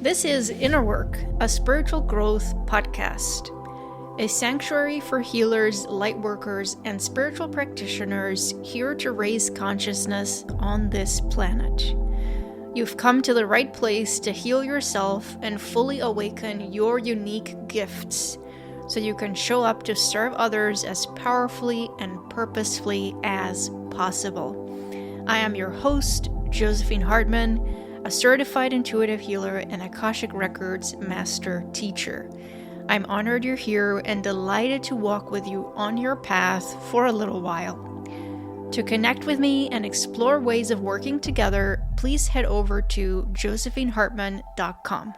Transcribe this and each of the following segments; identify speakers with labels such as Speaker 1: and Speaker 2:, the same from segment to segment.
Speaker 1: This is Inner Work, a spiritual growth podcast, a sanctuary for healers, light workers, and spiritual practitioners here to raise consciousness on this planet. You've come to the right place to heal yourself and fully awaken your unique gifts so you can show up to serve others as powerfully and purposefully as possible. I am your host, Josephine Hartman, a certified intuitive healer and Akashic Records master teacher. I'm honored you're here and delighted to walk with you on your path for a little while. To connect with me and explore ways of working together, please head over to josephinehartman.com.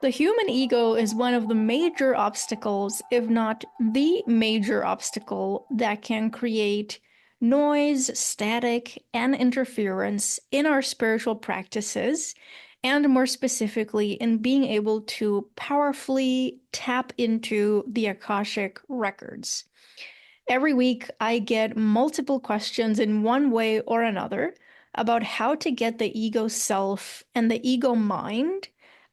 Speaker 1: The human ego is one of the major obstacles, if not the major obstacle, that can create noise, static, and interference in our spiritual practices, and more specifically, in being able to powerfully tap into the Akashic Records. Every week, I get multiple questions in one way or another about how to get the ego self and the ego mind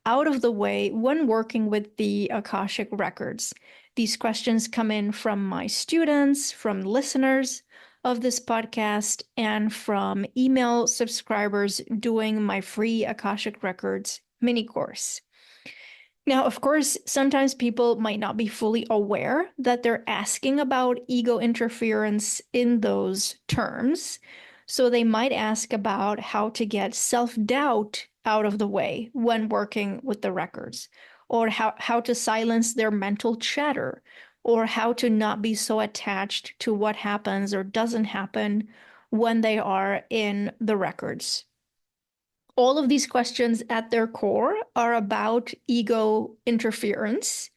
Speaker 1: out of the way when working with the Akashic Records. These questions come in from my students, from listeners of this podcast, and from email subscribers doing my free Akashic Records mini course. Now, of course, sometimes people might not be fully aware that they're asking about ego interference in those terms. So they might ask about how to get self-doubt out of the way when working with the records, or how to silence their mental chatter, or how to not be so attached to what happens or doesn't happen when they are in the records. All of these questions at their core are about ego interference.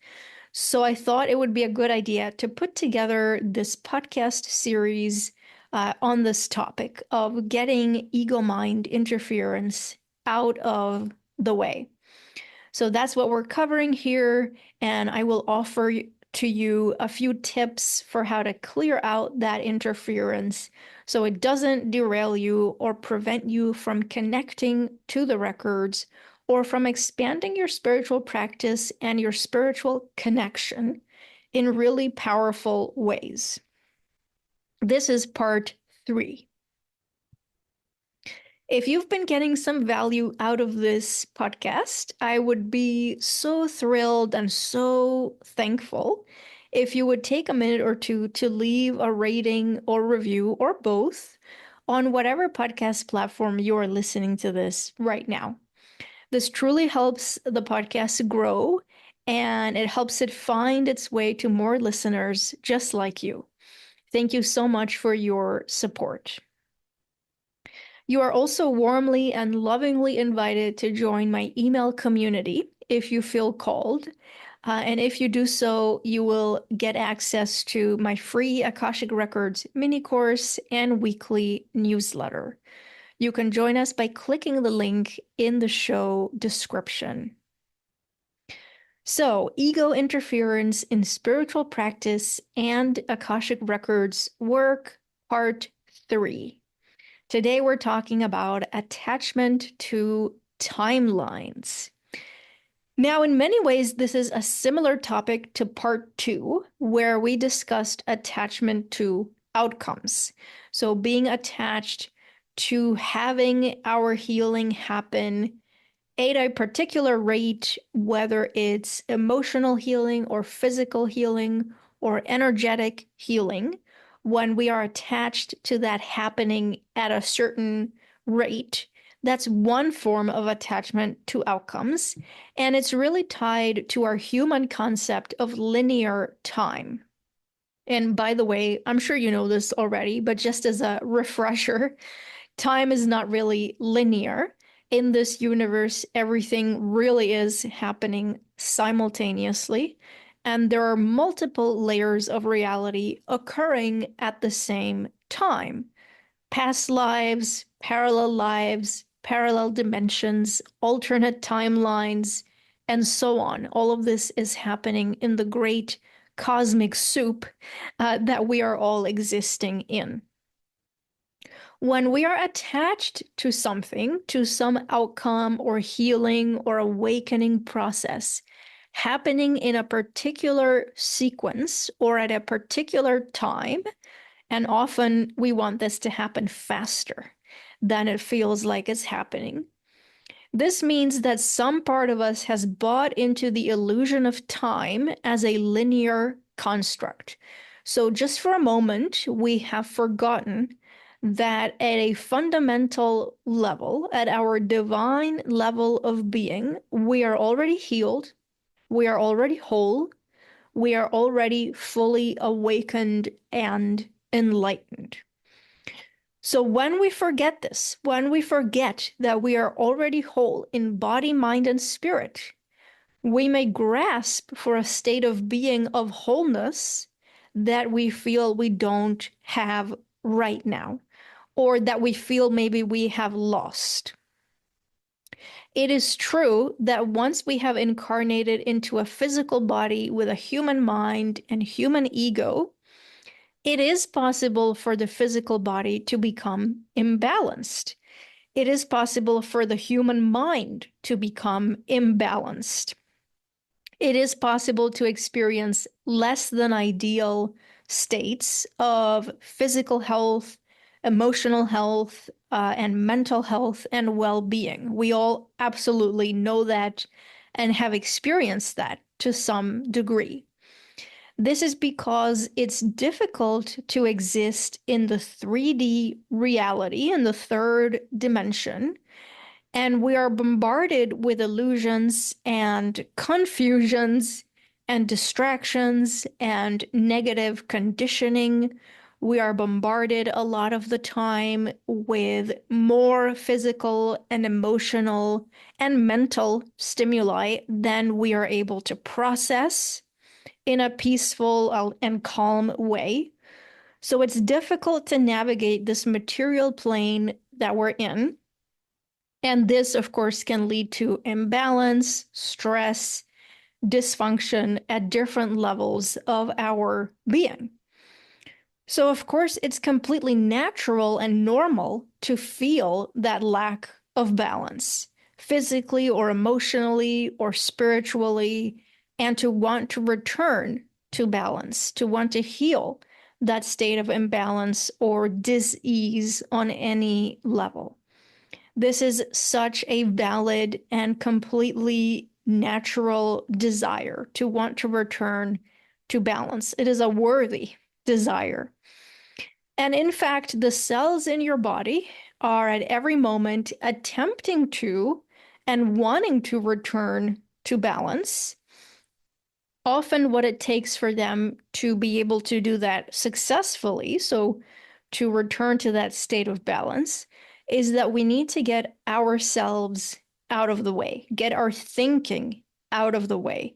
Speaker 1: So I thought it would be a good idea to put together this podcast series on this topic of getting ego mind interference out of the way. So that's what we're covering here, and I will offer to you a few tips for how to clear out that interference so it doesn't derail you or prevent you from connecting to the records or from expanding your spiritual practice and your spiritual connection in really powerful ways. This is part 3. If you've been getting some value out of this podcast, I would be so thrilled and so thankful if you would take a minute or two to leave a rating or review or both on whatever podcast platform you're listening to this right now. This truly helps the podcast grow, and it helps it find its way to more listeners just like you. Thank you so much for your support. You are also warmly and lovingly invited to join my email community if you feel called. And if you do so, you will get access to my free Akashic Records mini course and weekly newsletter. You can join us by clicking the link in the show description. So, ego interference in spiritual practice and Akashic Records work, part 3. Today, we're talking about attachment to timelines. Now, in many ways, this is a similar topic to part 2, where we discussed attachment to outcomes. So being attached to having our healing happen at a particular rate, whether it's emotional healing or physical healing or energetic healing, when we are attached to that happening at a certain rate. That's one form of attachment to outcomes, and it's really tied to our human concept of linear time. And by the way, I'm sure you know this already, but just as a refresher, time is not really linear. In this universe, everything really is happening simultaneously, and there are multiple layers of reality occurring at the same time. Past lives, parallel dimensions, alternate timelines, and so on. All of this is happening in the great cosmic soup that we are all existing in. When we are attached to something, to some outcome or healing or awakening process happening in a particular sequence or at a particular time, and often we want this to happen faster than it feels like it's happening. This means that some part of us has bought into the illusion of time as a linear construct. So, just for a moment, we have forgotten that at a fundamental level, at our divine level of being, we are already healed, we are already whole, we are already fully awakened and enlightened. So when we forget this, when we forget that we are already whole in body, mind, and spirit, we may grasp for a state of being of wholeness that we feel we don't have right now, or that we feel maybe we have lost. It is true that once we have incarnated into a physical body with a human mind and human ego, it is possible for the physical body to become imbalanced. It is possible for the human mind to become imbalanced. It is possible to experience less than ideal states of physical health, emotional health, and mental health and well-being. We all absolutely know that and have experienced that to some degree. This is because it's difficult to exist in the 3D reality, in the third dimension, and we are bombarded with illusions and confusions and distractions and negative conditioning. We are bombarded a lot of the time with more physical and emotional and mental stimuli than we are able to process in a peaceful and calm way. So it's difficult to navigate this material plane that we're in. And this, of course, can lead to imbalance, stress, dysfunction at different levels of our being. So, of course, it's completely natural and normal to feel that lack of balance, physically or emotionally or spiritually, and to want to return to balance, to want to heal that state of imbalance or dis-ease on any level. This is such a valid and completely natural desire to want to return to balance. It is a worthy desire. And in fact, the cells in your body are at every moment attempting to and wanting to return to balance. Often, what it takes for them to be able to do that successfully, so to return to that state of balance, is that we need to get ourselves out of the way, get our thinking out of the way,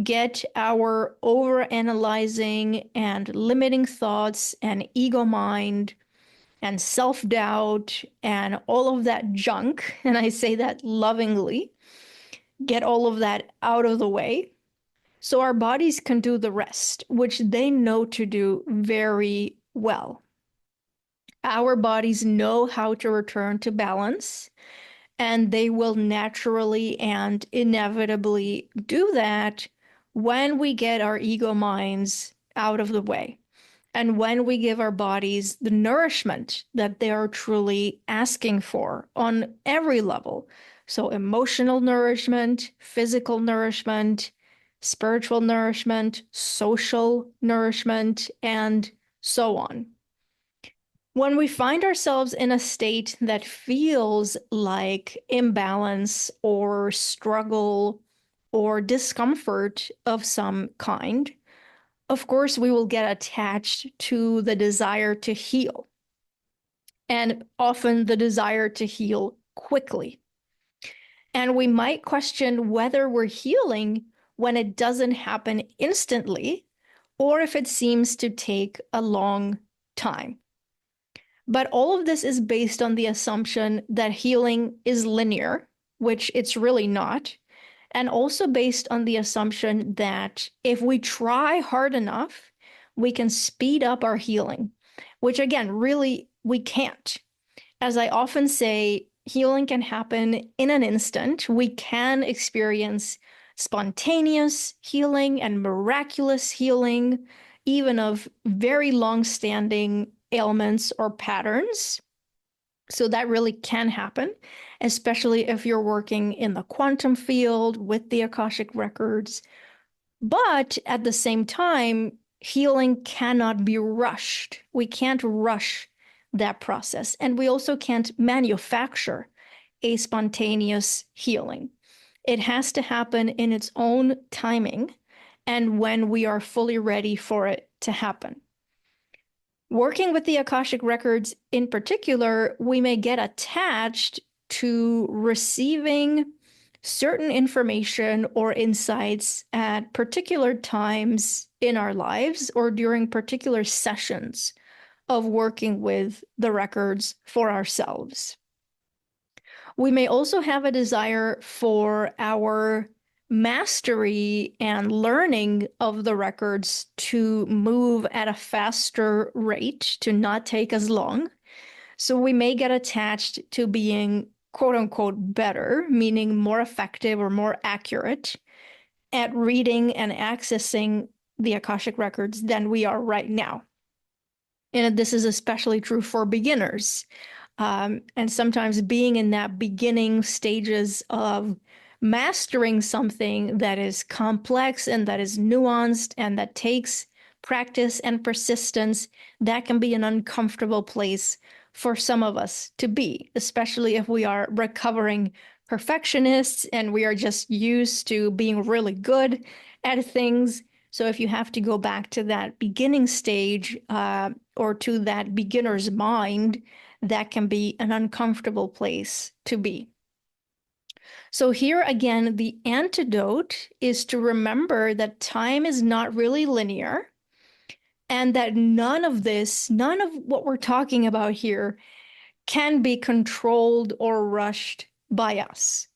Speaker 1: get our overanalyzing and limiting thoughts and ego mind and self-doubt and all of that junk, and I say that lovingly, get all of that out of the way so our bodies can do the rest, which they know to do very well. Our bodies know how to return to balance, and they will naturally and inevitably do that when we get our ego minds out of the way. And when we give our bodies the nourishment that they are truly asking for on every level. So, emotional nourishment, physical nourishment, spiritual nourishment, social nourishment, and so on. When we find ourselves in a state that feels like imbalance or struggle or discomfort of some kind, of course, we will get attached to the desire to heal, and often the desire to heal quickly. And we might question whether we're healing when it doesn't happen instantly, or if it seems to take a long time. But all of this is based on the assumption that healing is linear, which it's really not, and also based on the assumption that if we try hard enough, we can speed up our healing, which again, really, we can't. As I often say, healing can happen in an instant. We can experience spontaneous healing and miraculous healing, even of very long-standing ailments or patterns. So that really can happen, especially if you're working in the quantum field with the Akashic Records. But at the same time, healing cannot be rushed. We can't rush that process. And we also can't manufacture a spontaneous healing. It has to happen in its own timing and when we are fully ready for it to happen. Working with the Akashic Records in particular, we may get attached to receiving certain information or insights at particular times in our lives or during particular sessions of working with the records for ourselves. We may also have a desire for our mastery and learning of the records to move at a faster rate, to not take as long. So we may get attached to being quote unquote better, meaning more effective or more accurate at reading and accessing the Akashic Records than we are right now. And this is especially true for beginners. And sometimes being in that beginning stages of mastering something that is complex and that is nuanced and that takes practice and persistence, that can be an uncomfortable place for some of us to be, especially if we are recovering perfectionists and we are just used to being really good at things. So if you have to go back to that beginning stage or to that beginner's mind, that can be an uncomfortable place to be. So here again, the antidote is to remember that time is not really linear and that none of this, none of what we're talking about here can be controlled or rushed by us.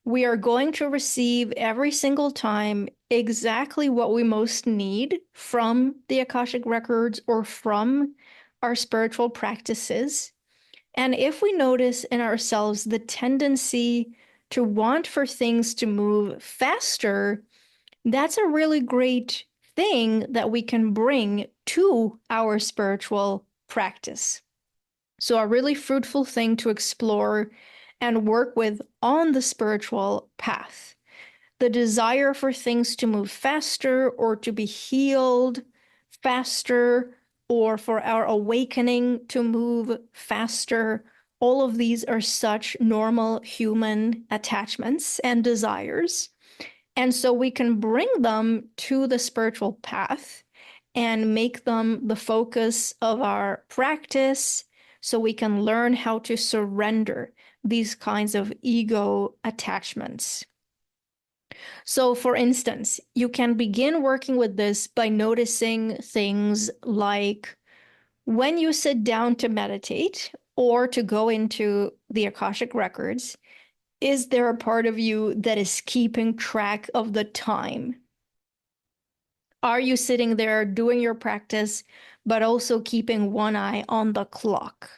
Speaker 1: We are going to receive every single time exactly what we most need from the Akashic Records or from our spiritual practices. And if we notice in ourselves the tendency to want for things to move faster, that's a really great thing that we can bring to our spiritual practice. So, a really fruitful thing to explore and work with on the spiritual path. The desire for things to move faster or to be healed faster or for our awakening to move faster. All of these are such normal human attachments and desires. And so we can bring them to the spiritual path and make them the focus of our practice so we can learn how to surrender these kinds of ego attachments. So, for instance, you can begin working with this by noticing things like when you sit down to meditate or to go into the Akashic Records, is there a part of you that is keeping track of the time? Are you sitting there doing your practice, but also keeping one eye on the clock?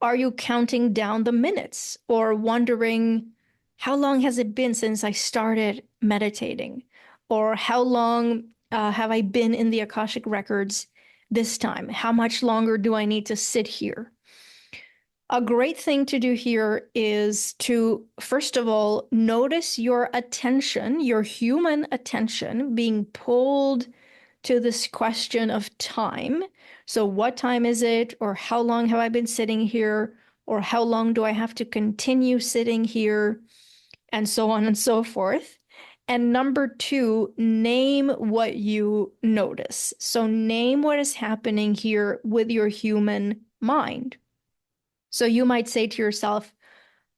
Speaker 1: Are you counting down the minutes or wondering, how long has it been since I started meditating? Or how long have I been in the Akashic Records this time? How much longer do I need to sit here? A great thing to do here is to, first of all, notice your attention, your human attention being pulled to this question of time. So, what time is it? Or how long have I been sitting here? Or how long do I have to continue sitting here? And so on and so forth. And number two, name what you notice. So, name what is happening here with your human mind. So you might say to yourself,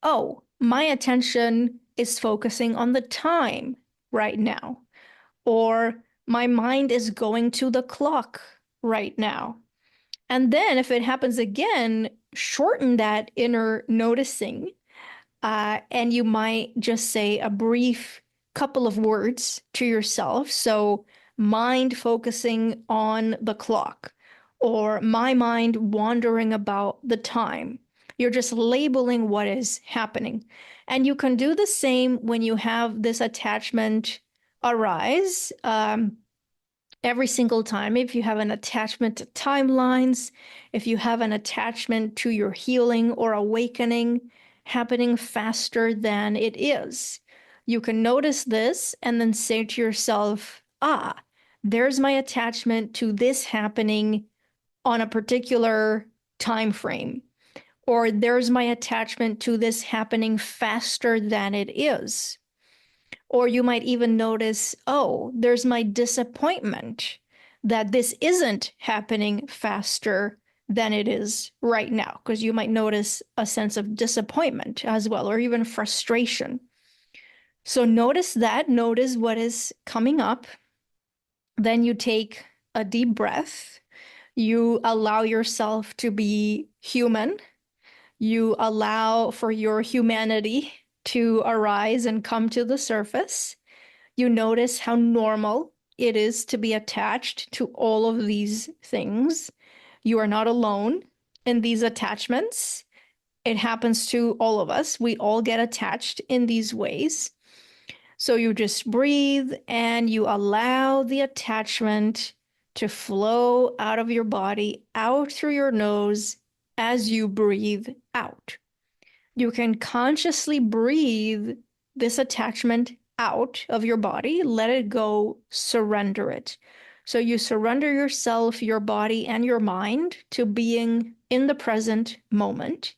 Speaker 1: oh, my attention is focusing on the time right now, or my mind is going to the clock right now. And then if it happens again, shorten that inner noticing, and you might just say a brief couple of words to yourself. So, mind focusing on the clock, or my mind wandering about the time, You're just labeling what is happening. And you can do the same when you have this attachment arise. Every single time, if you have an attachment to timelines, if you have an attachment to your healing or awakening happening faster than it is, you can notice this and then say to yourself, ah, there's my attachment to this happening on a particular time frame, or there's my attachment to this happening faster than it is. Or you might even notice, oh, there's my disappointment that this isn't happening faster than it is right now, because you might notice a sense of disappointment as well, or even frustration. So notice that, notice what is coming up. Then you take a deep breath. You allow yourself to be human. You allow for your humanity to arise and come to the surface. You notice how normal it is to be attached to all of these things. You are not alone in these attachments. It happens to all of us. We all get attached in these ways. So you just breathe and you allow the attachment to flow out of your body, out through your nose as you breathe out. You can consciously breathe this attachment out of your body, let it go, surrender it. So you surrender yourself, your body, and your mind to being in the present moment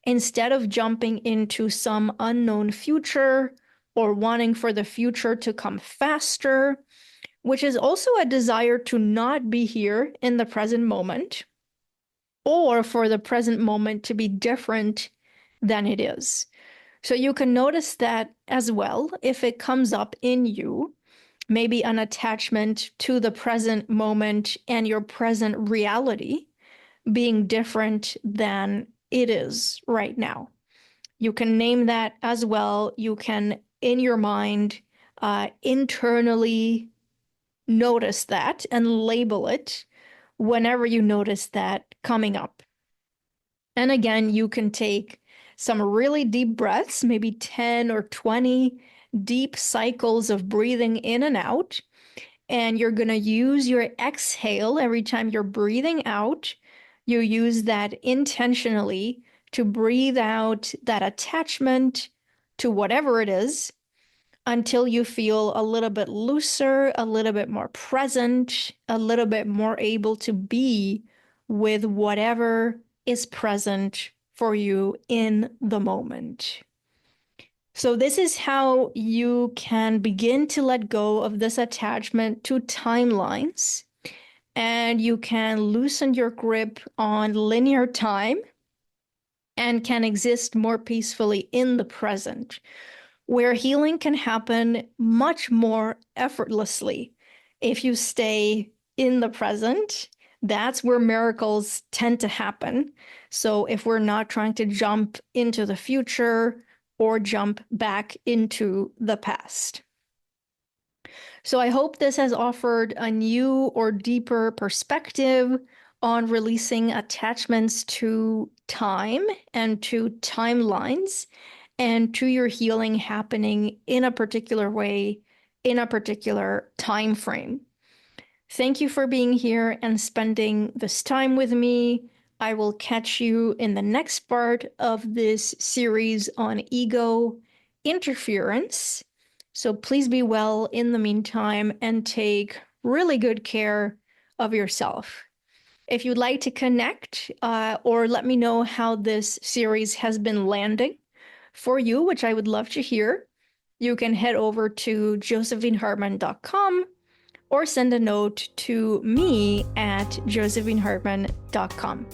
Speaker 1: instead of jumping into some unknown future or wanting for the future to come faster, which is also a desire to not be here in the present moment, or for the present moment to be different than it is. So you can notice that as well if it comes up in you, maybe an attachment to the present moment and your present reality being different than it is right now. You can name that as well. You can, in your mind, internally notice that and label it whenever you notice that coming up. And again, you can take some really deep breaths, maybe 10 or 20 deep cycles of breathing in and out. And you're going to use your exhale every time you're breathing out. You use that intentionally to breathe out that attachment to whatever it is until you feel a little bit looser, a little bit more present, a little bit more able to be with whatever is present for you in the moment. So this is how you can begin to let go of this attachment to timelines, and you can loosen your grip on linear time and can exist more peacefully in the present, where healing can happen much more effortlessly if you stay in the present. That's where miracles tend to happen. So if we're not trying to jump into the future or jump back into the past. So I hope this has offered a new or deeper perspective on releasing attachments to time and to timelines and to your healing happening in a particular way, in a particular time frame. Thank you for being here and spending this time with me. I will catch you in the next part of this series on ego interference. So please be well in the meantime and take really good care of yourself. If you'd like to connect or let me know how this series has been landing for you, which I would love to hear, you can head over to josephinehartman.com or send a note to me at josephinehartman.com.